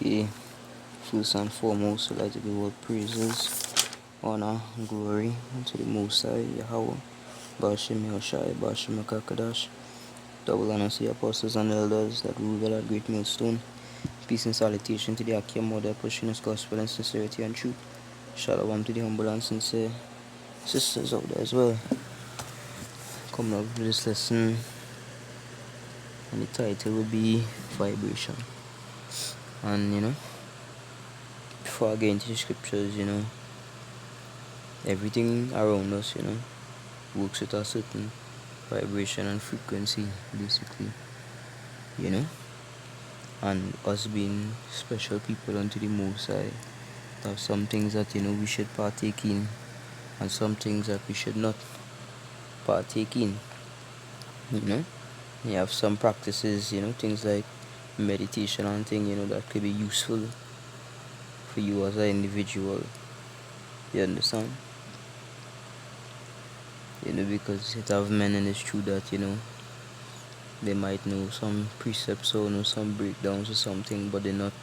Okay, first and foremost, I'd like to give all praises, honor, and glory unto the Most High, Yahweh, Bashim Yoshai, Bashim Kakadash, double honor to the apostles and elders that rule at great millstone. Peace and salutation to the Akia mother, pushing us gospel and sincerity and truth. Shalom to the humble and sincere sisters out there as well. Coming up with this lesson, and the title will be Vibration. And before I get into the scriptures, everything around us, works with a certain vibration and frequency, basically, and us being special people unto the Most High, there are some things that, we should partake in, and some things that we should not partake in, You have some practices, things like meditation and things, that could be useful for you as an individual. You understand? Because it have men and it's true that, they might know some precepts or know some breakdowns or something, but they don't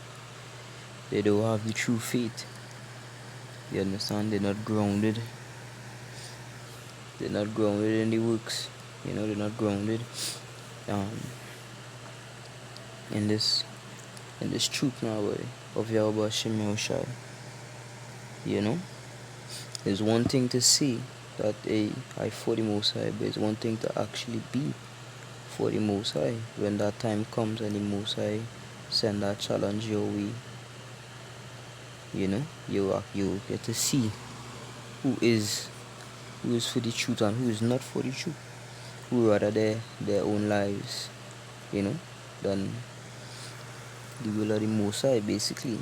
have the true faith. You understand? They're not grounded. They're not grounded in the works. They're not grounded in this truth now of Yahweh Shem Yoshai. It's one thing to see that I for the Most High, but it's one thing to actually be for the Most High when that time comes and the Most High send that challenge your way. You get to see who is for the truth and who is not for the truth, who rather their own lives, than the will of the Most High, basically.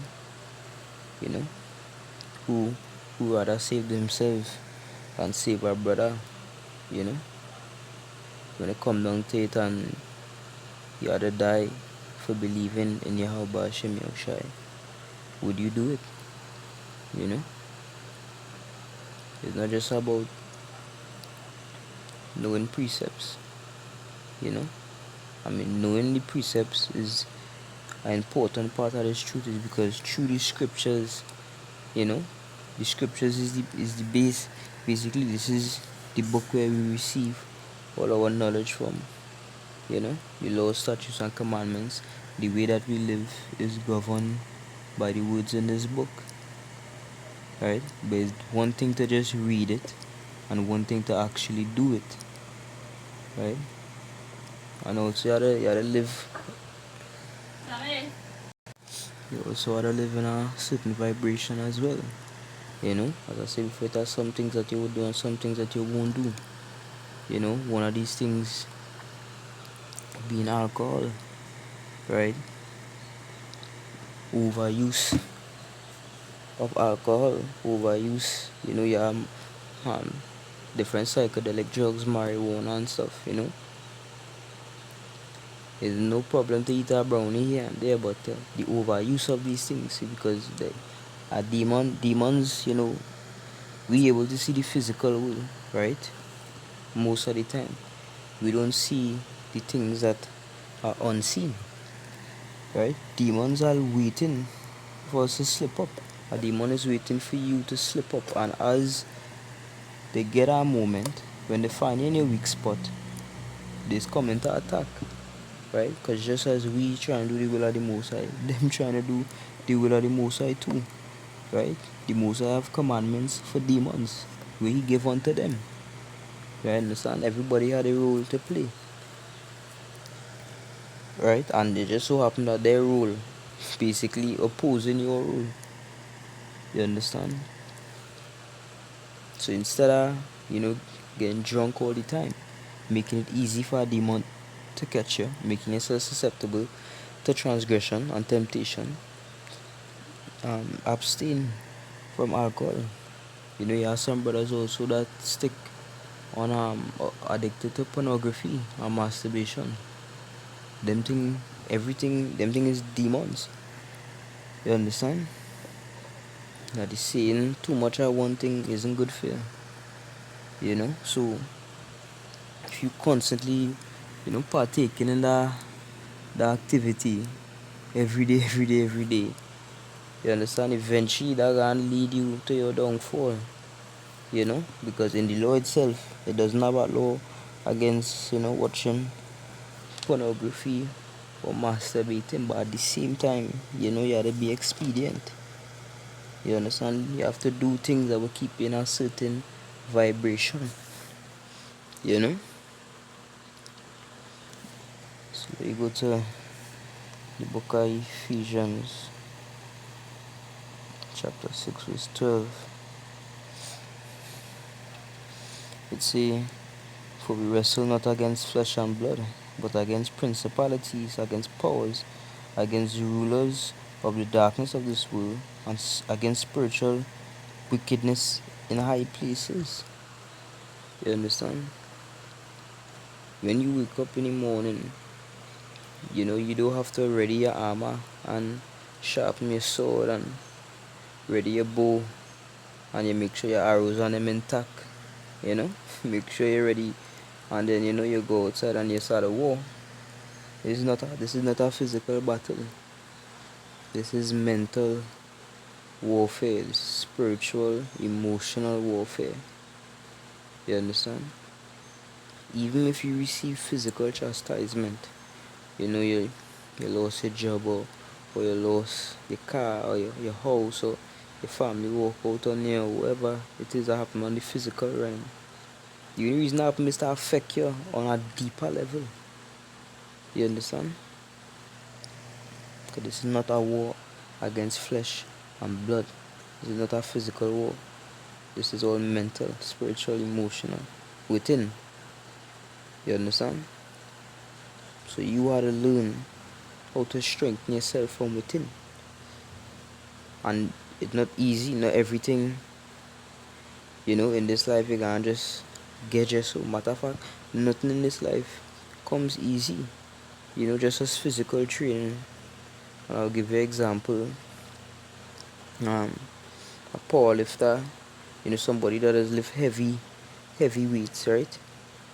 Who rather save themselves and save our brother, when it come down to it, and you had to die for believing in Yahweh Shem Yoshai, would you do it? It's not just about knowing precepts, knowing the precepts is an important part of this truth, is because through the scriptures, the scriptures is the base. Basically, this is the book where we receive all our knowledge from. The laws, statutes, and commandments. The way that we live is governed by the words in this book, right? But it's one thing to just read it, and one thing to actually do it, right? And also, you gotta live. You also gotta live in a certain vibration as well. As I said before, there are some things that you would do and some things that you won't do. One of these things being alcohol, right? Overuse of alcohol, overuse, you have different psychedelic drugs, marijuana and stuff, There's no problem to eat a brownie here and there, but the overuse of these things, because demons, we able to see the physical world, right? Most of the time, we don't see the things that are unseen, right? Demons are waiting for us to slip up. A demon is waiting for you to slip up, and as they get a moment, when they find you in your weak spot, they come into attack, right? Because just as we try and do the will of the Most High, them trying to do the will of the Most High too, right? The Most High have commandments for demons, where He give unto them. You understand? Everybody had a role to play, right? And it just so happen that their role basically opposing your role. You understand? So instead of getting drunk all the time, making it easy for a demon to catch you, making yourself susceptible to transgression and temptation, abstain from alcohol. You have some brothers also that stick on addicted to pornography and masturbation. Them thing is demons. You understand? That is saying too much of one thing isn't good for you. So if you constantly, partaking in that activity every day, You understand? Eventually that can lead you to your downfall. Because in the law itself, it doesn't have a law against, watching pornography or masturbating, but at the same time, you have to be expedient. You understand? You have to do things that will keep you in a certain vibration. You know? So you go to the book of Ephesians, chapter 6, verse 12. It says, "For we wrestle not against flesh and blood, but against principalities, against powers, against the rulers of the darkness of this world, and against spiritual wickedness in high places." You understand? When you wake up in the morning, you don't have to ready your armor and sharpen your sword and ready your bow, and you make sure your arrows on them intact. Make sure you're ready, and then you go outside and you start a war. This is not a physical battle. This is mental warfare, spiritual, emotional warfare. You understand? Even if you receive physical chastisement, you lost your job, or you lost your car, or your house, or your family walk out on you, or whatever it is that happened on the physical realm. The only reason that happened is to affect you on a deeper level. You understand? Because this is not a war against flesh and blood. This is not a physical war. This is all mental, spiritual, emotional, within. You understand? So you have to learn how to strengthen yourself from within. And it's not easy. Not everything, in this life you can't just get yourself. Matter of fact, nothing in this life comes easy. Just as physical training. And I'll give you an example. A power lifter, somebody that does lift heavy weights, right?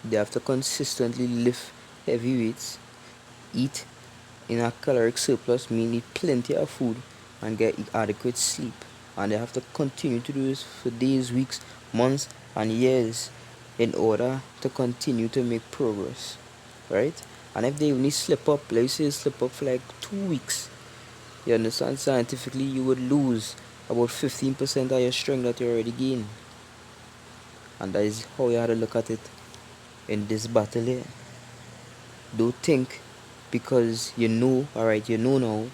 They have to consistently lift heavy weights, eat in a caloric surplus, meaning eat plenty of food and get adequate sleep. And they have to continue to do this for days, weeks, months, and years in order to continue to make progress, right? And if they only slip up, let's say slip up for like 2 weeks, you understand, scientifically you would lose about 15% of your strength that you already gained. And that is how you have to look at it in this battle here. Don't think because alright, now,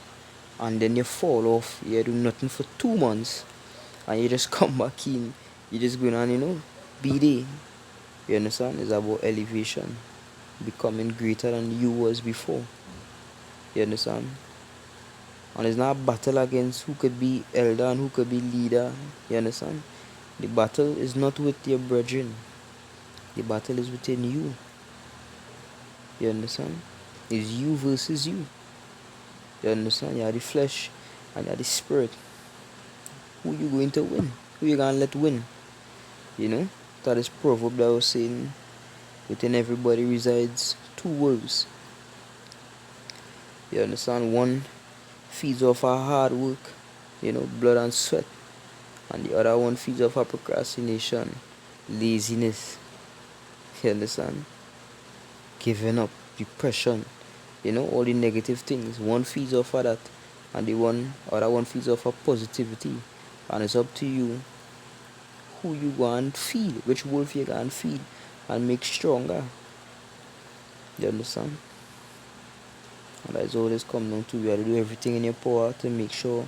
and then you fall off, you do nothing for 2 months, and you just come back in, you just going on, be there. You understand? It's about elevation, becoming greater than you was before. You understand? And it's not a battle against who could be elder and who could be leader. You understand? The battle is not with your brethren. The battle is within you. You understand? It's you versus you. You understand? You are the flesh and you are the spirit. Who you going to win? Who you gonna let win? That is proverb that was saying, within everybody resides two wolves. You understand? One feeds off our hard work, blood and sweat. And the other one feeds off our procrastination, laziness. You understand? Giving up, depression, all the negative things. One feeds off of that, and the other one feeds off of positivity. And it's up to you who you want to feed, which wolf you can feed and make stronger. You understand? And that's all this comes down to. You have to do everything in your power to make sure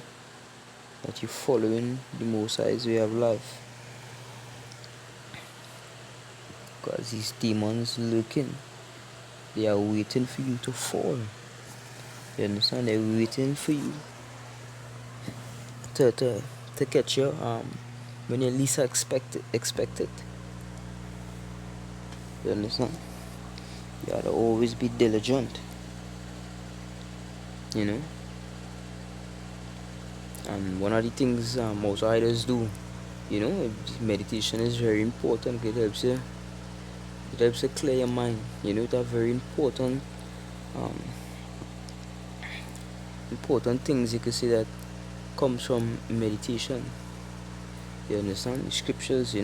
that you're following the Most High's way of life. Because these demons lurking, they are waiting for you to fall. You understand? They're waiting for you to catch you when you least expect it. You understand? You have to always be diligent. And one of the things most idols do, meditation is very important. It helps you clear your mind. It's a very important things you can see that comes from meditation. You understand? The scriptures,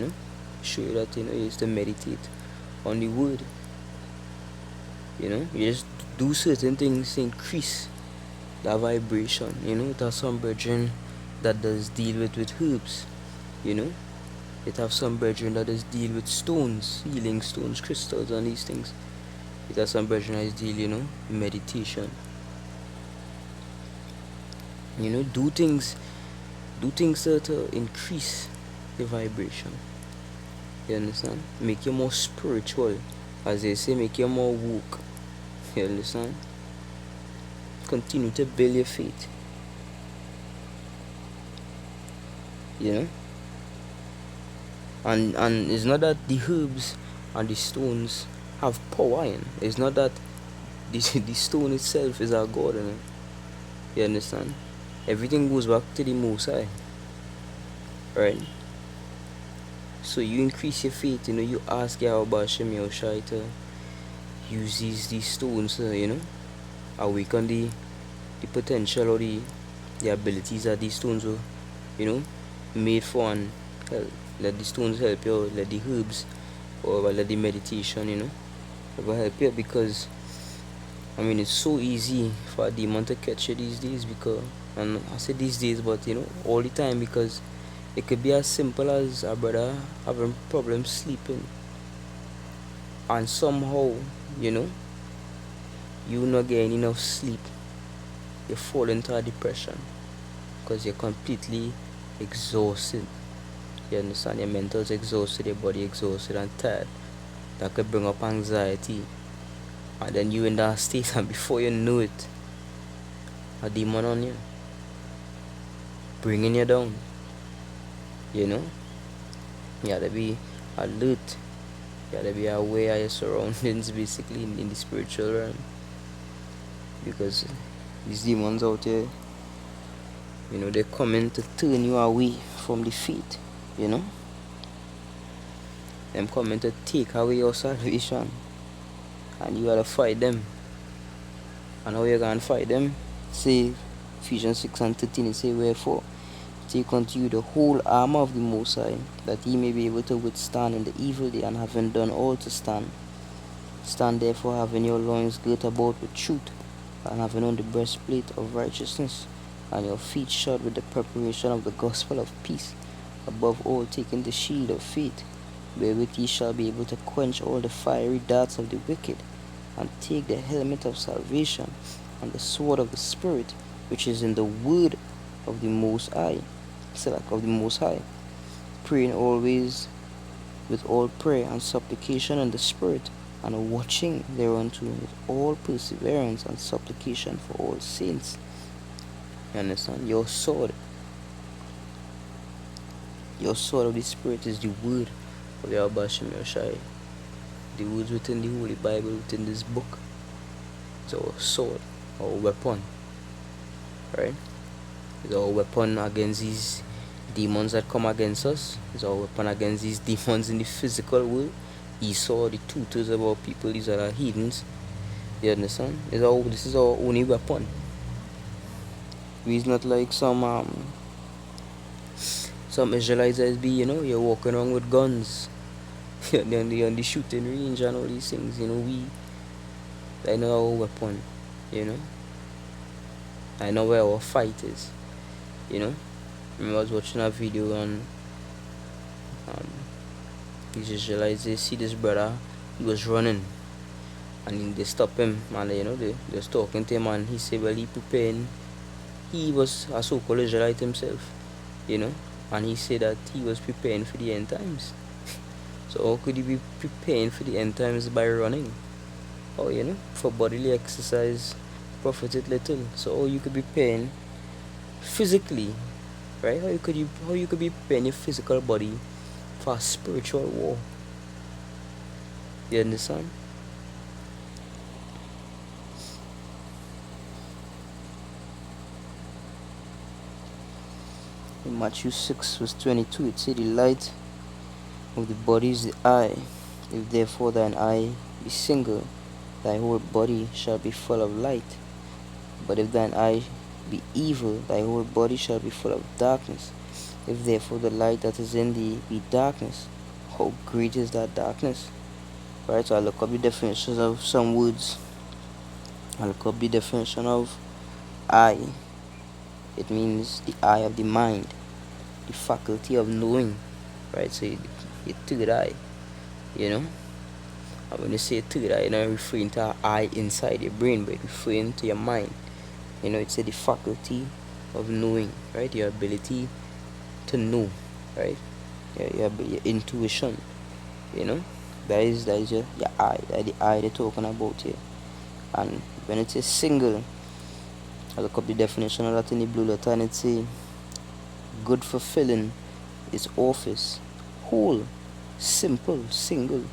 show you that, you is to meditate on the word. You just do certain things to increase that vibration. It has some brethren that does deal with herbs. It have some brethren that does deal with stones, healing stones, crystals, and these things. It has some brethren that deal, meditation. Do things to increase the vibration. You understand? Make you more spiritual. As they say, make you more woke. You understand? Continue to build your faith. And it's not that the herbs and the stones have power. It's not that the stone itself is our God. You understand? Everything goes back to the Most High. Right? So you increase your faith. You ask Yahweh Shem Yahushai to use these stones to, awaken the potential or the abilities that these stones were, made for, and let the stones help you, let the herbs or let the meditation, it will help you, because it's so easy for a demon to catch you these days, because, and I say these days, but all the time, because it could be as simple as a brother having problems sleeping, and somehow, you not getting enough sleep, you fall into a depression because you're completely exhausted. You understand? Your mental is exhausted, your body exhausted and tired. That could bring up anxiety, and then you in that state, and before you know it, a demon on you, bringing you down. You gotta be alert. You gotta be aware of your surroundings, basically, in the spiritual realm, because these demons out here, they're coming to turn you away from the faith. Them coming to take away your salvation, and you gotta fight them. And how you gonna fight them? Say Ephesians 6:13, it say, wherefore take unto you the whole armor of the Most High, that ye may be able to withstand in the evil day, and having done all to stand. Stand therefore, having your loins girt about with truth, and having on the breastplate of righteousness, and your feet shod with the preparation of the gospel of peace. Above all, taking the shield of faith, wherewith ye shall be able to quench all the fiery darts of the wicked, and take the helmet of salvation, and the sword of the Spirit, which is in the word of the Most High, praying always with all prayer and supplication in the Spirit, and watching thereunto with all perseverance and supplication for all saints. You understand? Your sword of the Spirit is the word of Yahweh Shem Yahushai. The words within the Holy Bible, within this book. It's our sword, our weapon. Right? It's our weapon against these demons that come against us. It's our weapon against these demons in the physical world. Esau, the tutors of our people, these are our heathens. You understand? This is our only weapon. It's not like some Israelites that be, you're walking around with guns on the shooting range and all these things. I know our weapon. I know where our fight is. I was watching a video on these Israelites. They see this brother, he was running, and they stop him, and they was talking to him, and he said, well, he was a so-called Israelite himself, and he said that he was preparing for the end times. So how could he be preparing for the end times by running? Or for bodily exercise profited little. So how you could be preparing physically, right? How you could be preparing your physical body for a spiritual war? You understand? In Matthew 6:22, it said, the light of the body is the eye. If therefore thine eye be single, thy whole body shall be full of light. But if thine eye be evil, thy whole body shall be full of darkness. If therefore the light that is in thee be darkness, how great is that darkness? Right, so I look up the definitions of some words. I look up the definition of eye. It means the eye of the mind, the faculty of knowing. Right, so your third eye, you know. And when you say third eye, you're not referring to an eye inside your brain, but referring to your mind. You know, it's the faculty of knowing, right? Your ability to know, right? Your intuition, you know. That is your eye. That is the eye they're talking about here. And when it says single, I look up the definition of that in the blue letter, and it says good, fulfilling its office, whole, simple, single.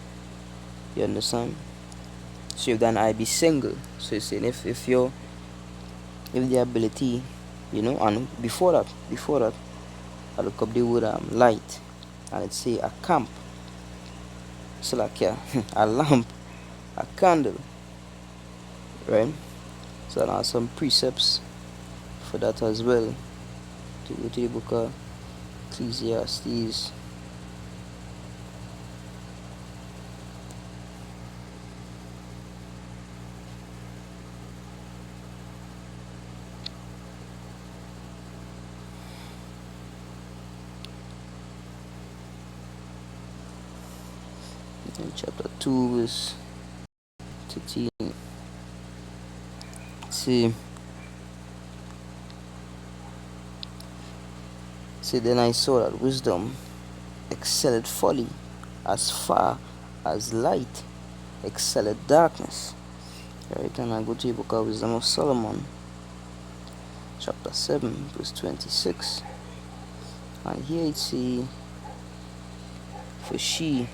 You understand? So if then I be single, so it's saying if the ability, you know. And before that, I look up the word light, and it say a camp. So like a lamp, a candle, right? So there are some precepts for that as well. To go to the book of Ecclesiastes. In chapter 2 verse 13. See, then I saw that wisdom excelled folly, as far as light excelled darkness. Right, and I go to the book of Wisdom of Solomon, chapter 7 verse 26. And here it see, for she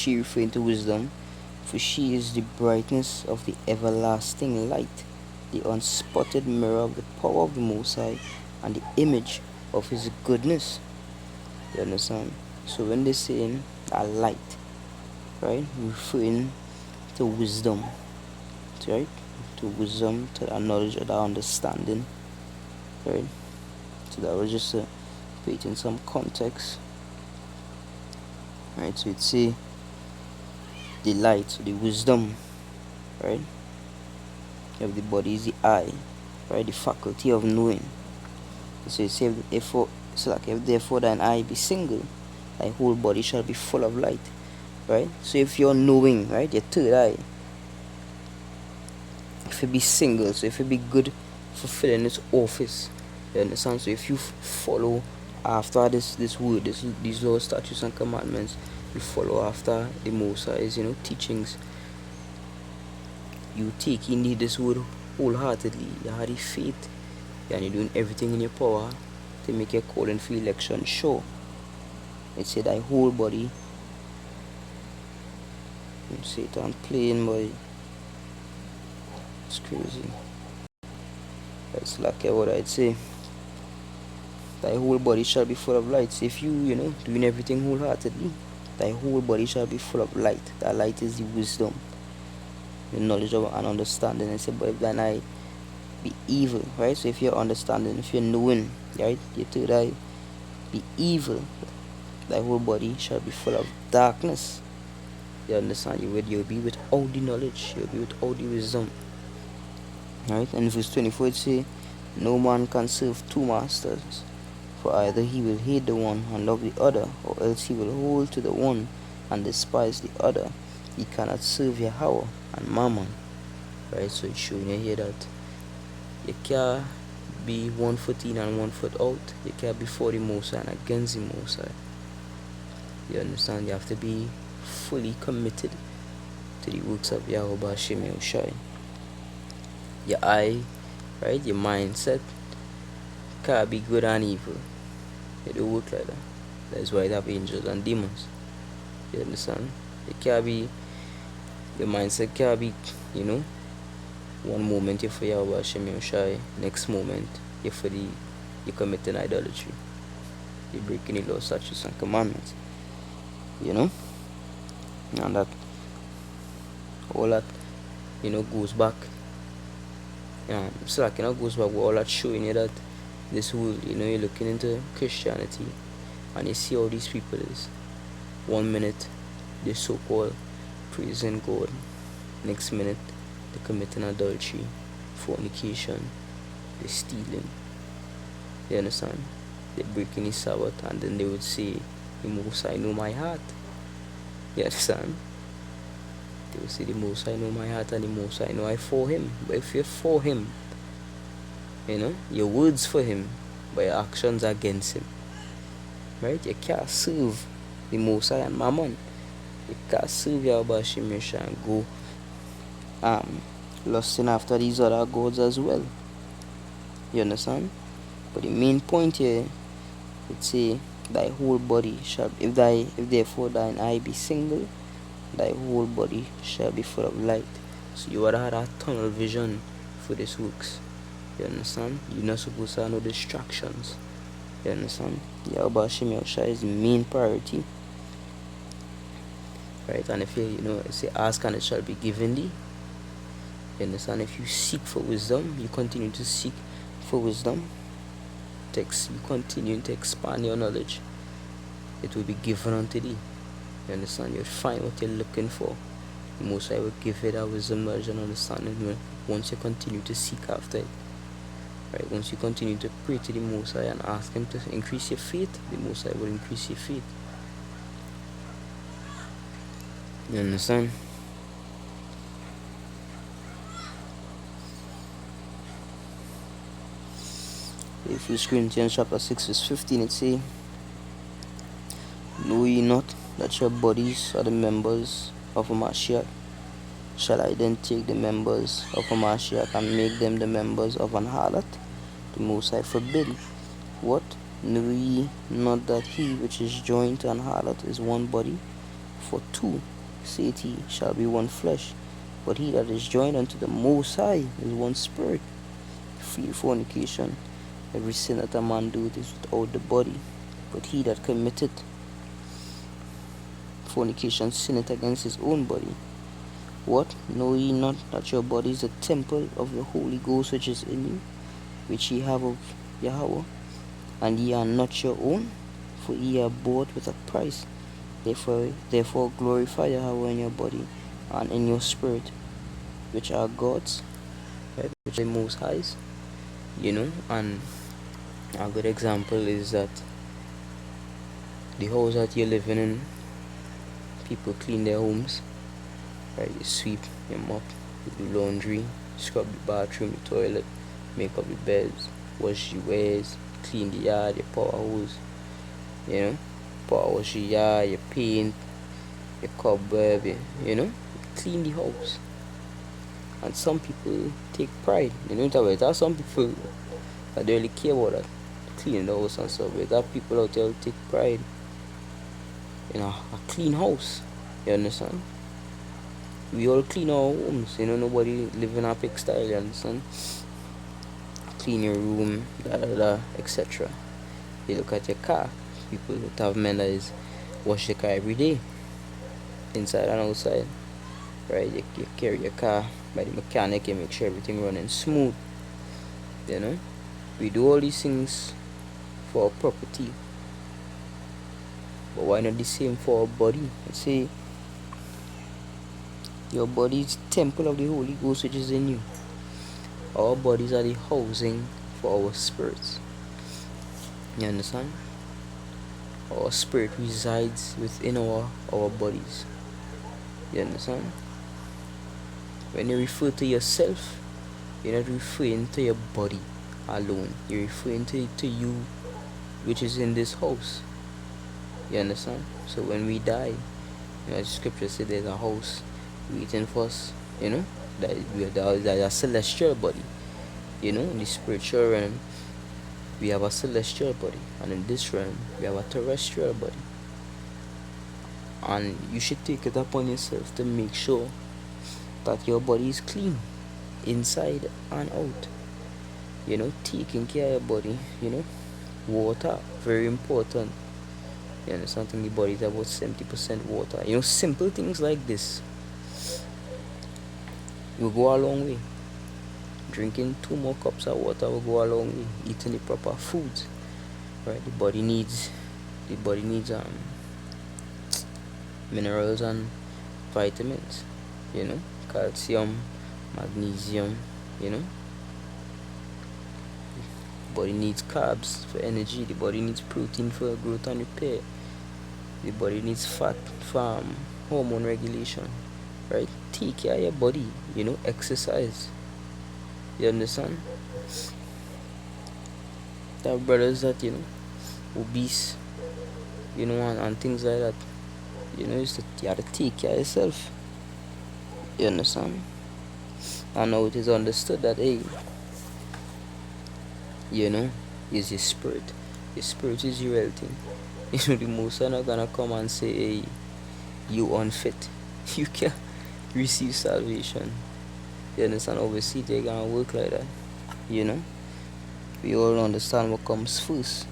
referring to wisdom, for she is the brightness of the everlasting light, the unspotted mirror of the power of the Most High, and the image of his goodness. You understand? So when they saying a light, right, referring to wisdom, right, to wisdom, to the knowledge, or the understanding, right? So that was just put in some context, right? So it's say the light, the wisdom, right? Of the body is the eye, right? The faculty of knowing. So it says, if therefore thine eye be single, thy whole body shall be full of light, right? So if you're knowing, right, your third eye, if it be single, so if it be good, fulfilling its office, you understand? So if you follow after this word, these laws, statutes, and commandments, you follow after the Most High's, teachings. You take in this word wholeheartedly. You have the faith, and you're doing everything in your power to make your calling for election sure. It said thy whole body. Satan playing, boy. It's crazy. It's like what I'd say. Thy whole body shall be full of light. So if you, doing everything wholeheartedly, thy whole body shall be full of light. That light is the wisdom, the knowledge of and understanding. And say, but if thine eye be evil, right? So if you're understanding, if you're knowing, right, your third eye be evil, thy whole body shall be full of darkness. You understand? You'll be without the knowledge, you'll be without the wisdom. Right? And verse 24 it say, no man can serve two masters, for either he will hate the one and love the other, or else he will hold to the one and despise the other. He cannot serve Yahweh and Mammon. Right? So it's showing you here that you can't be 1 foot in and 1 foot out. You can't be for the Most High and against the Most High. You understand? You have to be fully committed to the works of Yahweh Hashem Yahushai. Your eye, right, your mindset can't be good and evil. It don't work like that. That's why it have angels and demons. You understand? It can't be, your mindset can't be, one moment you're for Yahweh Hashem Yahushai, next moment you're committing idolatry. You're breaking the law, statutes, and commandments. And that all that goes back So that kind of goes back with all that showing you that this world, you're looking into Christianity and you see how these people is. 1 minute they so-called praising God, next minute they're committing adultery, fornication, they're stealing. You understand? They're breaking his Sabbath, and then they would say, the Most High know my heart. You understand? They would say, the Most High know my heart, and the Most High know I for him. But if you're for him, your words for him, but your actions against him, right? You can't serve the Most High and Mammon. You can't serve Yahweh Hashem Yeshua and go lusting after these other gods as well. You understand? But the main point here, it say, thy whole body shall, if therefore thine eye be single, thy whole body shall be full of light. So you gotta have that tunnel vision for this works. You understand? You're not supposed to have no distractions. You understand? Yahweh Hashem Yeshua is the main priority. Right? And if you say, ask and it shall be given thee. You understand? If you seek for wisdom, you continue to seek for wisdom. You continue to expand your knowledge, it will be given unto thee. You understand? You'll find what you're looking for. The Most High will give you that wisdom, knowledge, and understanding once you continue to seek after it. Right? Once you continue to pray to the Most High and ask him to increase your faith, the Most High will increase your faith. You understand? If 1 Corinthians chapter 6 verse 15, it say, know ye not that your bodies are the members of a Mashiach? Shall I then take the members of a Mashiach and make them the members of an harlot? The Most High forbid. What? Know ye not that he which is joined to an harlot is one body? For two, saith he, shall be one flesh. But he that is joined unto the Most High is one spirit. Flee fornication. Every sin that a man doeth is without the body, but he that committeth fornication sinneth against his own body. What? Know ye not that your body is the temple of the Holy Ghost which is in you, which ye have of Yahweh, and ye are not your own, for ye are bought with a price. Therefore glorify Yahweh in your body and in your spirit, which are God's, right? Which are the Most High's. And a good example is that the house that you're living in, people clean their homes, right? You sweep, you mop, you do laundry, scrub the bathroom, the toilet, make up the beds, wash your wares, clean the yard, your power hose, power wash your yard, your paint, your cobweb, you clean the house. And some people take pride, there are some people that don't really care about that, cleaning the house and stuff. There are people out there who take pride in a clean house. You understand? We all clean our homes, nobody live in a pigsty, you understand? Clean your room, etc. You look at your car, people that have men that is wash your car every day, inside and outside, right? You carry your car by the mechanic, you make sure everything running smooth. We do all these things for our property, but why not the same for our body? Let's say your body is the temple of the Holy Ghost which is in you. Our bodies are the housing for our spirits. You understand? Our spirit resides within our bodies. You understand? When you refer to yourself, you're not referring to your body alone. You're referring to you, which is in this house. You understand? So when we die, the scripture says there's a house waiting for us. That is a celestial body. In the spiritual realm, we have a celestial body, and in this realm, we have a terrestrial body. And you should take it upon yourself to make sure that your body is clean, inside and out. Taking care of your body, water, very important. You understand? The body is about 70% water. Simple things like this will go a long way. drinking 2 more cups of water will go a long way. Eating the proper foods, right? The body needs minerals and vitamins, calcium, magnesium, you know. The body needs carbs for energy, the body needs protein for growth and repair, the body needs fat for hormone regulation, right? Take care of your body, exercise. You understand? There are brothers that, obese, and things like that. You have to take care of yourself. You understand? And now it is understood that, hey, is your spirit. Your spirit is your real thing. The most are not gonna come and say, hey, you unfit. You can't receive salvation. You understand? Obviously, they're gonna work like that. We all understand what comes first.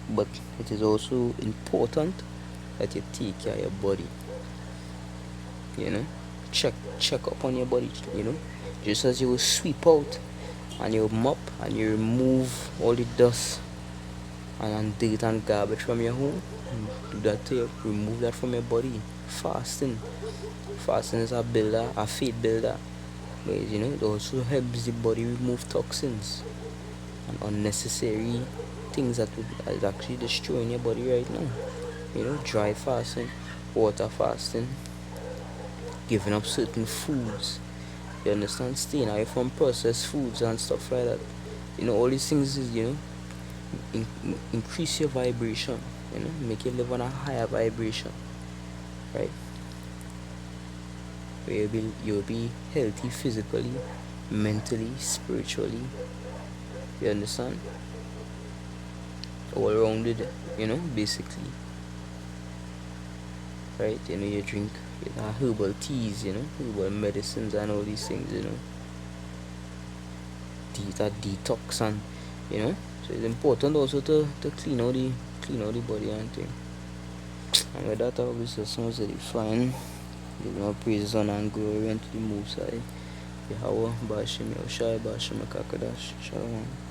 But it is also important that you take care of your body. Check up on your body, just as you will sweep out and you mop and you remove all the dust and dirt and garbage from your home. Do that to you, remove that from your body. Fasting is a builder, a faith builder, but it also helps the body remove toxins and unnecessary things that is actually destroying your body right now. Dry fasting, water fasting, giving up certain foods, you understand, staying away from processed foods and stuff like that. All these things is, increase your vibration, make you live on a higher vibration, right? Where you'll be healthy physically, mentally, spiritually, you understand? All rounded, basically. Right? You drink herbal teas, herbal medicines and all these things, that detox and so it's important also to clean out the body and thing. And with that, obviously sounds really fine. Give our praises, honor and glory unto the Most High. Yahweh, Bashim Yoshai, Bashim Kakadash, Shalom.